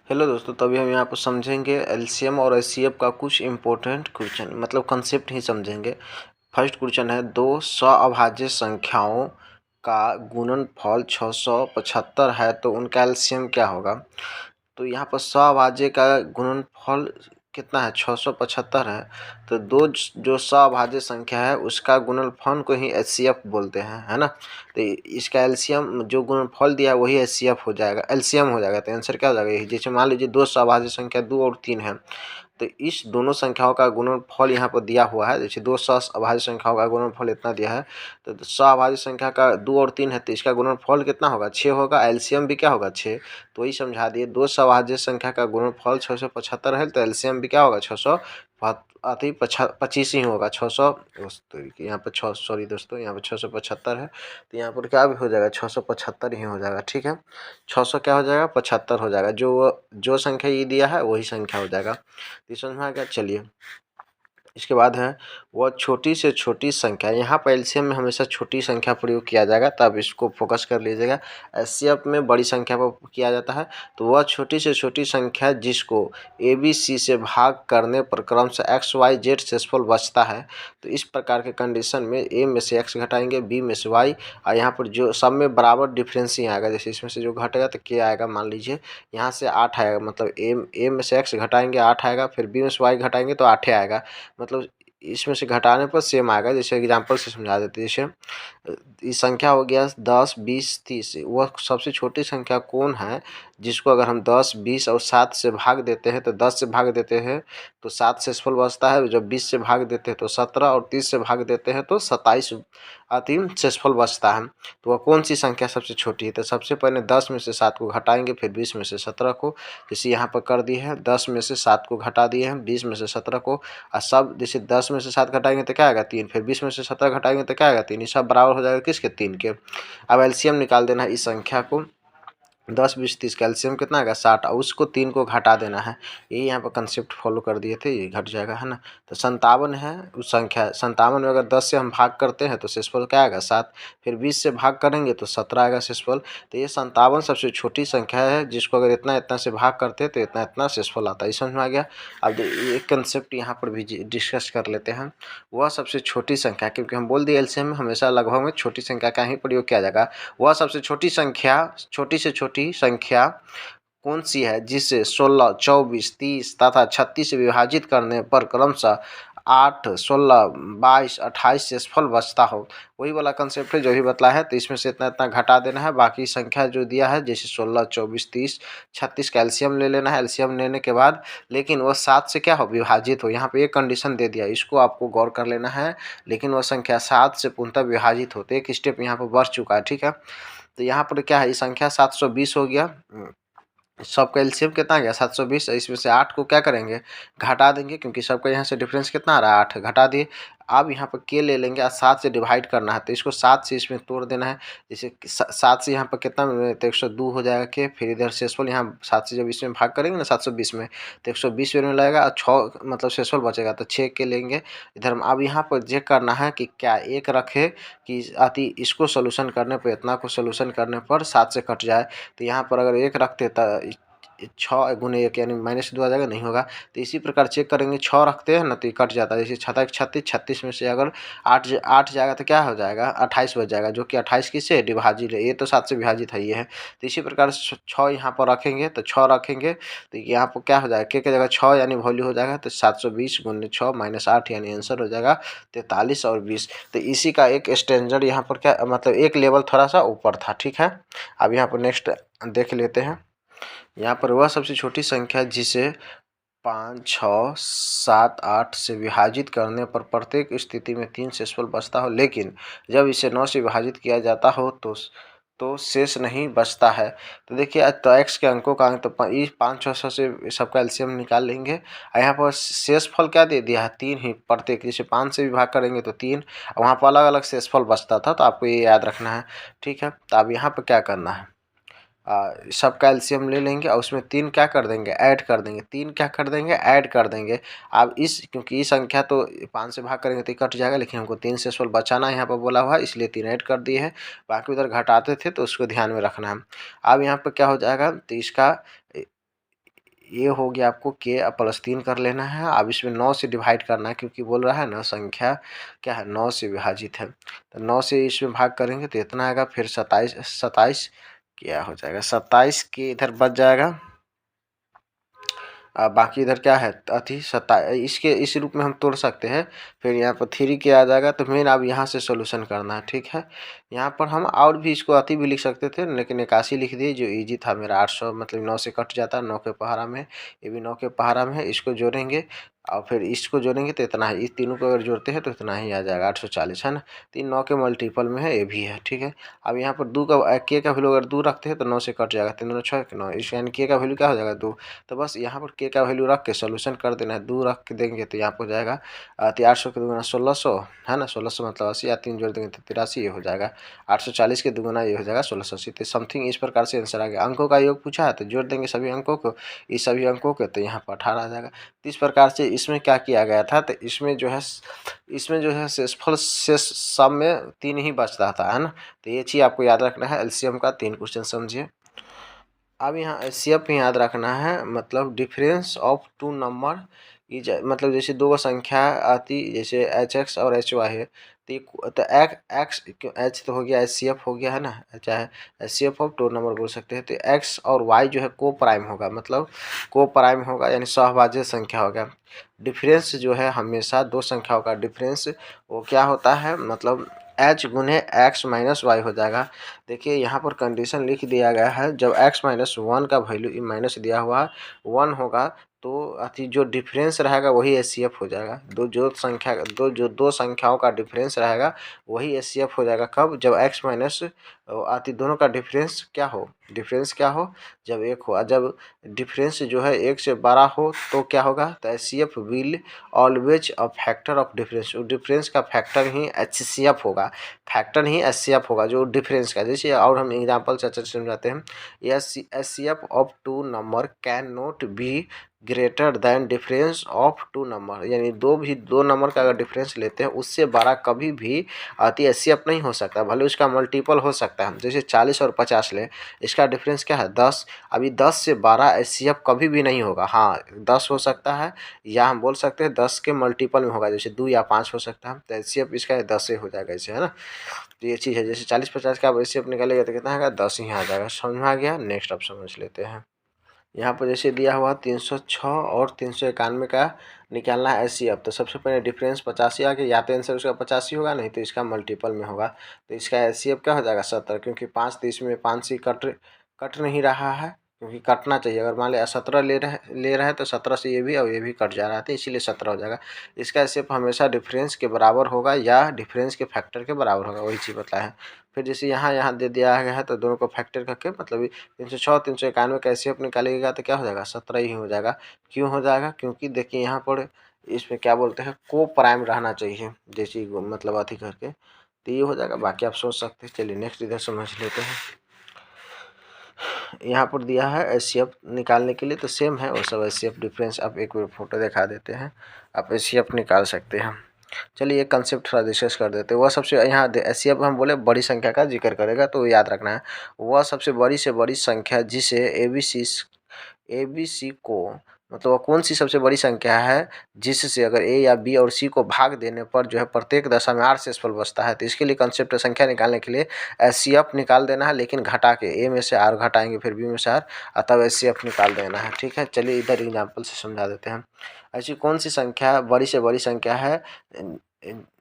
Hello दोस्तों, तभी हम यहाँ पर समझेंगे एलसीएम और एचसीएफ का कुछ इम्पोर्टेंट क्वेश्चन, मतलब कंसेप्ट ही समझेंगे। फर्स्ट क्वेश्चन है, दो सअभाज्य संख्याओं का गुणनफल 675 है तो उनका एलसीएम क्या होगा। तो यहाँ पर सअभाज्य का गुणनफल कितना है, 675 है। तो दो जो सअभाज्य संख्या है उसका गुणनफल को ही एचसीएफ बोलते हैं, है ना। तो इसका एलसीएम जो गुणनफल दिया है वही एचसीएफ हो जाएगा, एलसीएम हो जाएगा। तो आंसर क्या हो जाएगा, यही। जैसे मान लीजिए दो सअभाज्य संख्या 2 और 3 है, तो इस दोनों संख्याओं का गुणनफल यहाँ पर दिया हुआ है। जैसे दो सअभाज्य संख्याओं का गुणनफल इतना दिया है, तो सअभाज्य संख्या का 2 और 3 है, तो इसका गुणनफल कितना होगा, 6 होगा। एलसीएम भी क्या होगा, 6। तो वही समझा दिए, दो सअभाज्य संख्या का गुणनफल 675 है, तो एलसीएम भी क्या होगा, 25 ही होगा। 600 यहाँ पर 6, सॉरी दोस्तों, यहाँ पर 675 है, तो यहाँ पर क्या भी हो जाएगा, 675 ही हो जाएगा। ठीक है, 600 क्या हो जाएगा, 75 हो जाएगा। जो संख्या ये दिया है वही संख्या हो जाएगा। तो समझ में आ गया। चलिए, इसके बाद है वह छोटी से छोटी संख्या। यहाँ पर एलसीएम में हमेशा छोटी संख्या प्रयोग किया जाएगा, तब इसको फोकस कर लीजिएगा। एचसीएफ में बड़ी संख्या पर किया जाता है। तो वह छोटी से छोटी संख्या जिसको ए बी सी से भाग करने पर क्रमशः एक्स वाई जेड शेषफल बचता है। तो इस प्रकार के कंडीशन में ए में से एक्स घटाएंगे, बी में से वाई, और यहाँ पर जो सब में बराबर डिफरेंस ही आएगा। जैसे इसमें से जो घटेगा तो क्या आएगा, मान लीजिए यहाँ से 8 आएगा, मतलब ए में से एक्स घटाएंगे 8 आएगा, फिर बी में से वाई घटाएंगे तो 8 आएगा। मतलब इसमें से घटाने पर सेम आएगा। जैसे एग्जांपल से समझा देते हैं। जैसे ये संख्या हो गया 10, 20, 30। वह सबसे छोटी संख्या कौन है जिसको अगर हम 10, 20 और 7 से भाग देते हैं, तो 10 से भाग देते हैं तो 7 शेषफल बचता है। जब 20 से भाग देते हैं तो 17, और 30 से भाग देते हैं तो 27 अंतिम शेषफल बचता है। तो वह कौन सी संख्या सबसे छोटी है। तो सबसे पहले 10 में से 7 को घटाएंगे, फिर 20 में से 17 को। जैसे यहाँ पर कर दिए हैं, 10 में से 7 को घटा दिए हैं, 20 में से 17 को, और सब जैसे 10 में से 7 घटाएंगे तो क्या आएगा, 3, फिर 20 में से 17 घटाएंगे तो क्या आएगा, 3। ये सब बराबर हो जाएगा किसके, 3 के। अब एलसीएम निकाल देना है इस संख्या को। 10, 20, 30 का एलसीएम कितना आएगा, 60, और उसको 3 को घटा देना है। ये यहाँ पर कंसेप्ट फॉलो कर दिए थे, ये घट जाएगा, है ना। तो 57 है उस संख्या। 57 में अगर 10 से हम भाग करते हैं तो शेषफल क्या आएगा, 7। फिर 20 से भाग करेंगे तो 17 आएगा शेषफल। तो ये 57 सबसे छोटी संख्या है जिसको अगर इतना इतना से भाग करते हैं तो इतना इतना शेषफल आता है। समझ में आ गया। अब एक कंसेप्ट यहाँ पर भी डिस्कस कर लेते हैं। वह सबसे छोटी संख्या, क्योंकि हम बोल दिए एलसीएम में हमेशा लगभग में छोटी संख्या का ही प्रयोग किया जाएगा। वह सबसे छोटी संख्या, छोटी से छोटी संख्या कौन सी है जिसे 16, 24, 30 तथा 36 से विभाजित करने पर क्रमशः 8, 16, 22, 28 शेषफल बचता हो। वही वाला कंसेप्ट है जो भी बतलाया है। तो इसमें से इतना इतना घटा देना है, बाकी संख्या जो दिया है जैसे 16, 24, 30, 36 का एलसीएम ले लेना है। एलसीएम लेने के बाद लेकिन वह 7 से क्या हो, विभाजित हो। यहाँ पे एक कंडीशन दे दिया, इसको आपको गौर कर लेना है। लेकिन वह संख्या 7 से पूर्णतः विभाजित होते, एक स्टेप यहाँ पर बढ़ चुका है। ठीक है, तो यहाँ पर क्या है, ये संख्या 720 हो गया। सबका एलसीएम कितना आ गया, 720। इसमें से 8 को क्या करेंगे, घटा देंगे, क्योंकि सबका यहाँ से डिफरेंस कितना आ रहा है, 8, घटा दिए। अब यहाँ पर के ले लेंगे और 7 से डिवाइड करना है, तो इसको 7 से इसमें तोड़ देना है। जैसे 7 से यहाँ पर कितना, तो 102 हो जाएगा के। फिर इधर शेषफल यहाँ 7 से जब इसमें भाग करेंगे ना 720 में, तो 120 में लगेगा, और 6 मतलब शेषफल बचेगा, तो 6 के लेंगे इधर। अब यहाँ पर चेक करना है कि क्या एक रखे कि अति इसको सोल्यूशन करने पर, इतना को सोल्यूशन करने पर 7 से कट जाए। तो यहाँ पर अगर एक रखते तो 6 गुने 1 यानी -2 आ जाएगा, नहीं होगा। तो इसी प्रकार चेक करेंगे, 6 रखते हैं ना तो ये कट जाता है। जैसे 6 36, 36 में से अगर 8 जाएगा तो क्या हो जाएगा, 28 बच जाएगा, जो कि 28 किससे विभाजित है, ये तो 7 से विभाजित है, ये है। तो इसी प्रकार 6 यहाँ पर रखेंगे, तो 6 रखेंगे तो यहाँ पर क्या हो जाएगा, के जगह 6 यानी वैल्यू हो जाएगा, तो 720 गुने 6 -8 यानी आंसर हो जाएगा 43 और 20। तो इसी का एक स्टैंडर्ड यहाँ पर क्या मतलब एक लेवल थोड़ा सा ऊपर था। ठीक है, अब यहाँ पर नेक्स्ट देख लेते हैं। यहाँ पर वह सबसे छोटी संख्या जिसे 5, 6, 7, 8 से विभाजित करने पर प्रत्येक स्थिति में 3 शेषफल बचता हो, लेकिन जब इसे 9 से विभाजित किया जाता हो तो शेष नहीं बचता है। तो देखिए, आज तो एक्स के अंकों का अंक तो 5, 6, 6 से सबका एलसीएम निकाल लेंगे। यहाँ पर शेषफल क्या दे दिया है, 3 ही प्रत्येक। जैसे 5 से विभाग करेंगे तो 3, वहाँ पर अलग अलग शेषफल बचता था, तो आपको ये याद रखना है। ठीक है, तो अब यहाँ पर क्या करना है, सबका एलसीएम ले लेंगे और उसमें 3 क्या कर देंगे, ऐड कर देंगे। 3 क्या कर देंगे, ऐड कर देंगे। अब क्योंकि ये संख्या तो 5 से भाग करेंगे तो ये कट जाएगा, लेकिन हमको 3 शेषफल बचाना यहाँ पर बोला हुआ है, इसलिए 3 ऐड कर दिए हैं। बाकी उधर घटाते थे तो उसको ध्यान में रखना है। अब यहाँ पर क्या हो जाएगा, तो इसका ये हो गया आपको k प्लस 3 कर लेना है। अब इसमें 9 से डिवाइड करना है क्योंकि बोल रहा है ना संख्या क्या है 9 से विभाजित है, तो 9 से इसमें भाग करेंगे तो इतना आएगा। फिर 27 क्या हो जाएगा 27 के इधर बच जाएगा। बाकी इधर क्या है अति इसके इस रूप में हम तोड़ सकते हैं। फिर यहाँ पर 3 के आ जाएगा, तो मेन अब यहाँ से सॉल्यूशन करना है, ठीक है। यहाँ पर हम और भी इसको अति भी लिख सकते थे, लेकिन 81 लिख दिए जो इजी था मेरा। 800 मतलब 9 से कट जाता है, 9 के पहाड़ा में, ये भी 9 के पहाड़ा में है। इसको जोड़ेंगे और फिर इसको जोड़ेंगे तो इतना है। इस तीनों को अगर जोड़ते हैं तो इतना ही आ जाएगा 840, है ना। 3 9 के मल्टीपल में है, ये भी है, ठीक है। अब यहाँ पर 2 का के का वैल्यू अगर 2 रखते हैं तो 9 से कट जाएगा, 3 दूनी 6 9, इस यानी के का वैल्यू क्या हो जाएगा 2। तो बस यहाँ पर के का वैल्यू रख के सोल्यूशन कर देना है। 2 रख के देंगे तो यहाँ पर हो जाएगा 800 के दुगुना 1600, है ना। 1600 मतलब 80, या 3 जोड़ देंगे तो 83, ये हो जाएगा। 840 के दुगुना ये हो जाएगा 1680। तो समथिंग इस प्रकार से आंसर आ गया। अंकों का योग पूछा है तो जोड़ देंगे सभी अंकों को, इस सभी अंकों के, तो यहाँ पर 18 आ जाएगा। तो इस प्रकार से इसमें क्या किया गया था, तो इसमें जो है शेषफल शेष सम में 3 ही बचता था, है ना। तो ये चीज़ आपको याद रखना है। एलसीएम का 3 क्वेश्चन समझिए। अब यहाँ एचसीएफ में याद रखना है, मतलब डिफरेंस ऑफ 2 नंबर इज, मतलब जैसे 2 संख्या आती जैसे एच एक्स और एच वाई है, तो एक्स एच तो हो गया, एच सी एफ हो गया, है ना, चाहे H C F of 2 number बोल सकते हैं। तो एक्स और वाई जो है को प्राइम होगा, मतलब को प्राइम होगा यानी सहभाज्य संख्या होगा। डिफरेंस जो है हमेशा 2 संख्याओं का डिफरेंस वो क्या होता है, मतलब एच गुने एक्स माइनस वाई हो जाएगा। देखिए यहाँ पर कंडीशन लिख दिया गया है, जब x माइनस 1 का वैल्यू माइनस दिया हुआ 1 होगा तो अति जो डिफरेंस रहेगा वही एचसीएफ हो जाएगा। दो संख्याओं का डिफरेंस रहेगा वही एचसीएफ हो जाएगा। कब, जब x माइनस अति दोनों का डिफरेंस क्या हो, जब 1 हो। जब डिफरेंस जो है 1 से बड़ा हो तो क्या होगा, तो HCF will always a factor of difference. Difference का फैक्टर ही एचसीएफ होगा, एचसीएफ होगा जो डिफरेंस का। जैसे और हम एग्जांपल से समझाते हैं, HCF of 2 number can not be greater than difference of 2 number, यानी दो नंबर का अगर डिफरेंस लेते हैं उससे बड़ा कभी भी अति एचसीएफ नहीं हो सकता, भले उसका मल्टीपल हो सकता है। जैसे 40 और 50 ले, इसका डिफरेंस क्या है 10, अभी 10 से 12 एचसीएफ कभी भी नहीं होगा। हाँ 10 हो सकता है, या हम बोल सकते हैं 10 के मल्टीपल में होगा, जैसे 2 या 5 हो सकता है। तो एचसीएफ इसका 10 से हो जाएगा इसे, है ना। तो ये चीज़ है, जैसे 40-50 का आप एचसीएफ निकालेगा तो कितना आएगा 10 ही आ जाएगा। समझ में आ गया। नेक्स्ट आप समझ लेते हैं। यहाँ पर जैसे दिया हुआ 306 और 391 का निकालना है एचसीएफ। तो सबसे पहले डिफरेंस 85 आ गया, या तो आंसर उसका 85 होगा, नहीं तो इसका मल्टीपल में होगा। तो इसका एचसीएफ क्या हो जाएगा 70, क्योंकि 5 तो इसमें 5 से कट नहीं रहा है, क्योंकि कटना चाहिए। अगर मान लिया 17 ले रहा है तो 17 से ये भी और ये भी कट जा रहा है, तो इसीलिए 17 हो जाएगा। इसका एचसीएफ हमेशा डिफरेंस के बराबर होगा या डिफरेंस के फैक्टर के बराबर होगा, वही चीज़ बताया है। फिर जैसे यहाँ दे दिया गया है तो दोनों को फैक्टर करके, मतलब 306 391 का एचसीएफ निकालिएगा तो क्या हो जाएगा 17 ही हो जाएगा। क्यों हो जाएगा, क्योंकि देखिए यहाँ पर इसमें क्या बोलते हैं को प्राइम रहना चाहिए, जैसे मतलब अथी करके, तो ये हो जाएगा। बाकी आप सोच सकते हैं। चलिए नेक्स्ट इधर समझ लेते हैं। यहाँ पर दिया है एचसीएफ निकालने के लिए, तो सेम है वो सब एचसीएफ डिफरेंस। आप एक बार फोटो दिखा देते हैं, आप एचसीएफ निकाल सकते हैं। चलिए एक कंसेप्ट थोड़ा डिस्कस कर देते हैं। वह सबसे यहाँ एचसीएफ हम बोले बड़ी संख्या का जिक्र करेगा, तो याद रखना है वह सबसे बड़ी से बड़ी संख्या जिसे एबीसी को, मतलब वह कौन सी सबसे बड़ी संख्या है जिससे अगर ए या बी और सी को भाग देने पर जो है प्रत्येक दशा में आर शेषफल बचता है। तो इसके लिए कंसेप्ट संख्या निकालने के लिए एचसीएफ निकाल देना है, लेकिन घटा के ए में से आर घटाएंगे फिर बी में से आर, तब एचसीएफ निकाल देना है, ठीक है। चलिए इधर एग्जाम्पल से समझा देते हैं। ऐसी कौन सी संख्या बड़ी से बड़ी संख्या है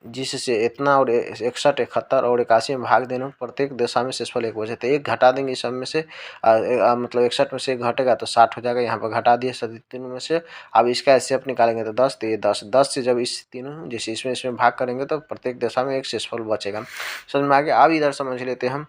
जिससे इतना और 61 71 और 81 में भाग देने प्रत्येक दशा में शेषफल 1 बचे। तो 1 घटा देंगे इस सब में से, मतलब 61 में से 1 घटेगा तो 60 हो जाएगा। यहाँ पर घटा दिए सभी तीनों में से। अब इसका एचसीएफ निकालेंगे तो 10, तो ये 10 से जब इस तीनों जैसे इसमें भाग करेंगे तो प्रत्येक दशा में एक शेषफल बचेगा। समझ में आ गया। अब इधर समझ लेते हैं हम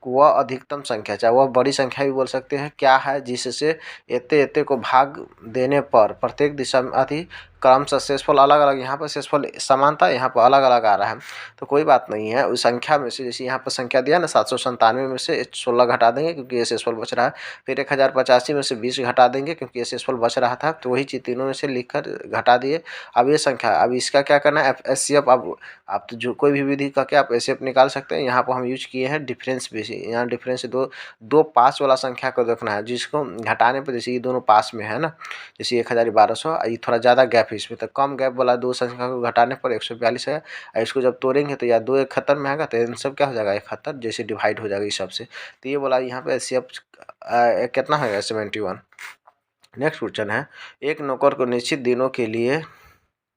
वह अधिकतम संख्या, चाहे वह बड़ी संख्या भी बोल सकते हैं, क्या है जिससे एते को भाग देने पर प्रत्येक दिशा में क्रम से शेषफल अलग अलग, यहाँ पर शेषफल समानता, यहाँ पर अलग अलग आ रहा है, तो कोई बात नहीं है। उस संख्या में से जैसे यहाँ पर संख्या दिया ना 797 में से 16 घटा देंगे क्योंकि एस-एस-1 बच रहा है, फिर 1085 में से 20 घटा देंगे क्योंकि एस-एस-1 बच रहा था, तो वही चीज़ तीनों में से लिखकर घटा दिए। अब ये संख्या, अब इसका क्या करना है, एचसीएफ। अब आप तो जो कोई भी विधि करके आप एचसीएफ निकाल सकते हैं। यहाँ पर हम यूज किए हैं डिफरेंस बेसिस, यहाँ डिफरेंस दो पास वाला संख्या को देखना है, जिसको घटाने पर जैसे ये दोनों पास में है ना, जैसे 1012, ये थोड़ा ज़्यादा गैप है इसमें, तो कम गैप वाला दो संख्या को घटाने पर 142 है। इसको जब तोड़ेंगे तो या 2 71 में आएगा, तो इन सब क्या हो जाएगा 71 जैसे डिवाइड हो जाएगा इस सब से। तो ये बोला यहाँ पे एचसीएफ कितना होगा 71। नेक्स्ट क्वेश्चन है, एक नौकर को निश्चित दिनों के लिए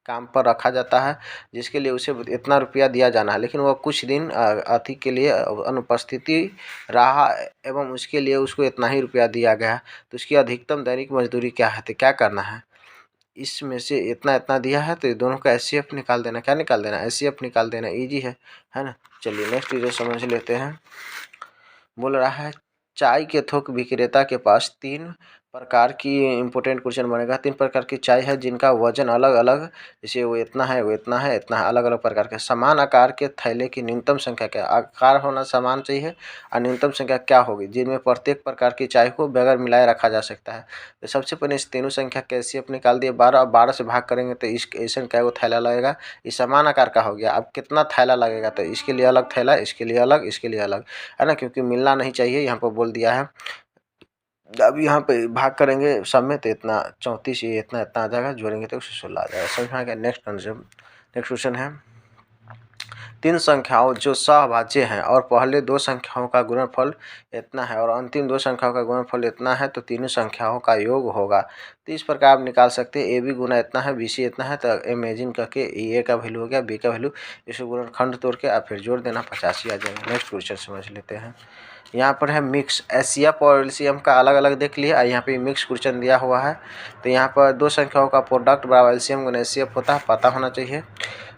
काम पर रखा जाता है जिसके लिए उसे इतना रुपया दिया जाना है, लेकिन वह कुछ दिन अति के लिए अनुपस्थिति रहा एवं उसके लिए उसको इतना ही रुपया दिया गया, तो उसकी अधिकतम दैनिक मजदूरी क्या है, तो क्या करना है, इसमें से इतना इतना दिया है तो ये दोनों का एचसीएफ निकाल देना। क्या निकाल देना, एचसीएफ निकाल देना, इजी है ना। चलिए नेक्स्ट चीज़ समझ लेते हैं। बोल रहा है चाय के थोक विक्रेता के पास 3 प्रकार की, इंपॉर्टेंट क्वेश्चन बनेगा, 3 प्रकार की चाय है जिनका वजन अलग अलग, जैसे वो इतना है, वो इतना है, इतना है, अलग अलग प्रकार के। समान आकार के थैले की न्यूनतम संख्या क्या, आकार होना समान चाहिए और न्यूनतम संख्या क्या होगी, जिनमें प्रत्येक प्रकार की चाय को बगैर मिलाए रखा जा सकता है। तो सबसे पहले इस तीनों संख्या कैसे अपने निकाल दिए, 12 से भाग करेंगे तो इस ऐसा क्या वो थैला लगेगा, ये समान आकार का हो गया। अब कितना थैला लगेगा, तो इसके लिए अलग थैला, इसके लिए अलग, इसके लिए अलग, है ना, क्योंकि मिलना नहीं चाहिए यहाँ पर बोल दिया है। अब यहाँ पे भाग करेंगे सब में तो इतना 34, ये इतना इतना आ जाएगा, जोड़ेंगे तो 116 आ जाएगा। समझ में आ गया। नेक्स्ट क्वेश्चन है, 3 संख्याओं जो सहभाज्य हैं और पहले 2 संख्याओं का गुणनफल इतना है और अंतिम 2 संख्याओं का गुणनफल इतना है, तो तीनों संख्याओं का योग होगा। तो इस प्रकार आप निकाल सकते हैं, ए बी गुना इतना है, बी सी इतना है, तो इमेजिन करके ए का वैल्यू हो गया, बी का वैल्यू, इसको गुणनखंड तोड़ के आप फिर जोड़ देना, 85 आ जाएगा। नेक्स्ट क्वेश्चन समझ लेते हैं। यहाँ पर है मिक्स, एचसीएफ और एलसीएम का अलग अलग देख लिया, यहाँ पे मिक्स क्वेश्चन दिया हुआ है। तो यहाँ पर 2 संख्याओं का प्रोडक्ट बराबर एलसीएम गुना एचसीएफ होता है, पता होना चाहिए।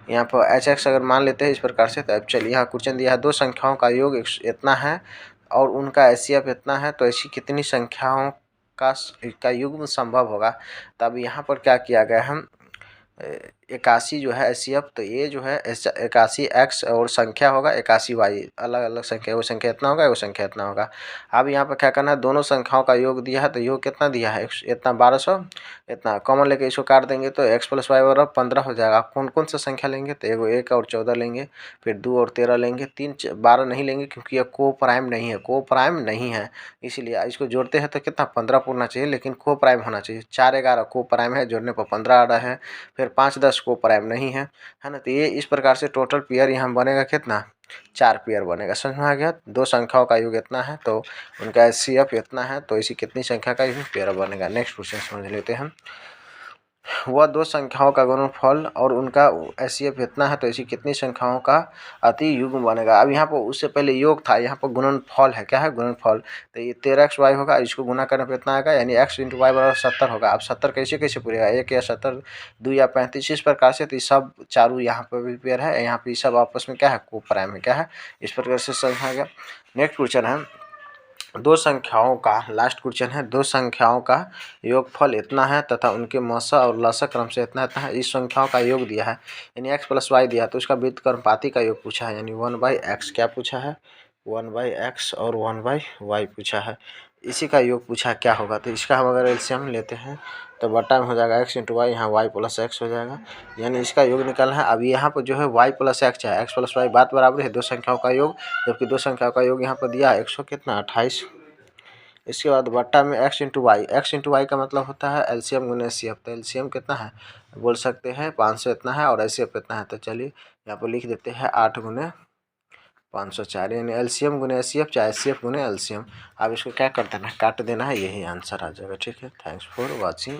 यहाँ पर एच एक्स अगर मान लेते हैं इस प्रकार से, तो अब चलिए यहाँ क्वेश्चन दिया है 2 संख्याओं का योग इतना है और उनका एचसीएफ इतना है, तो ऐसी कितनी संख्याओं का युग्म संभव होगा। तब यहाँ पर क्या किया गया है, 81 जो है एचसीएफ, तो ये जो है 81 एक्स और संख्या होगा 81 वाई, अलग अलग संख्या, वो संख्या इतना होगा, वो संख्या इतना होगा। अब यहाँ पर क्या करना है, दोनों संख्याओं का योग दिया है, तो योग कितना दिया है, इतना 1200, इतना कॉमन लेके इसको काट देंगे तो x + y बराबर 15 हो जाएगा। आप कौन कौन सा संख्या लेंगे, तो एगो 1 और 14 लेंगे, फिर 2 और 13 लेंगे, 3 12 नहीं लेंगे क्योंकि यह को प्राइम नहीं है, को प्राइम नहीं है, इसीलिए इसको जोड़ते हैं तो कितना 15 पूरना चाहिए, लेकिन को प्राइम होना चाहिए। 4 11 को प्राइम है, जोड़ने पर 15 आ रहा है, फिर 5 10 को प्राइम नहीं है ना। तो ये इस प्रकार से टोटल पेयर यहाँ बनेगा कितना, 4 पेयर बनेगा। समझ में आ गया। 2 संख्याओं का योग इतना है तो उनका एचसीएफ इतना है, तो ऐसी कितनी संख्या का योग पेयर बनेगा। नेक्स्ट क्वेश्चन समझ लेते हैं। वह 2 संख्याओं का गुणनफल और उनका एचसीएफ इतना है, तो ऐसी कितनी संख्याओं का अति युग्म बनेगा। अब यहाँ पर उससे पहले योग था, यहाँ पर गुणनफल है, क्या है गुणनफल, तो ये 13xy होगा, इसको गुना करने पर इतना आएगा, यानी x × y बराबर 70 होगा। अब 70 कैसे कैसे पूरेगा, 1 या 70, 2 या 35, इस प्रकार से। तो ये सब चारों यहाँ पर भी पेयर है, यहाँ पे सब आपस में क्या है, को प्राइम है, क्या है, इस प्रकार से समझ आ गया। नेक्स्ट क्वेश्चन है, 2 संख्याओं का, लास्ट क्वेश्चन है, 2 संख्याओं का योगफल इतना है तथा उनके मसा और लसा क्रम से इतना इतना है। इस संख्याओं का योग दिया है, यानी x + y दिया, तो उसका व्युत्क्रमपाती का योग पूछा है, यानी 1/x क्या पूछा है, 1/x और 1/y पूछा है। इसी का योग पूछा क्या होगा, तो इसका हम अगर एलसीएम लेते हैं तो बटा में हो जाएगा x × y, यहाँ y + x हो जाएगा, यानी इसका योग निकालना है। अब यहाँ पर जो है y + x है, x + y बात बराबर है, 2 संख्याओं का योग, जबकि 2 संख्याओं का योग यहाँ पर दिया 100 कितना 28। इसके बाद बट्टा में x × y, x × y का मतलब होता है एलसीएम गुना एचसीएफ, तो एलसीएम कितना है बोल सकते हैं 500 इतना है और एचसीएफ इतना है, तो चलिए यहाँ पर लिख देते हैं 8 × 504, यानी एलसीएम गुना एचसीएफ चाहे एचसीएफ गुना एलसीएम। अब इसको क्या कर देना है, काट देना है, यही आंसर आ जाएगा। ठीक है, थैंक्स फॉर वॉचिंग।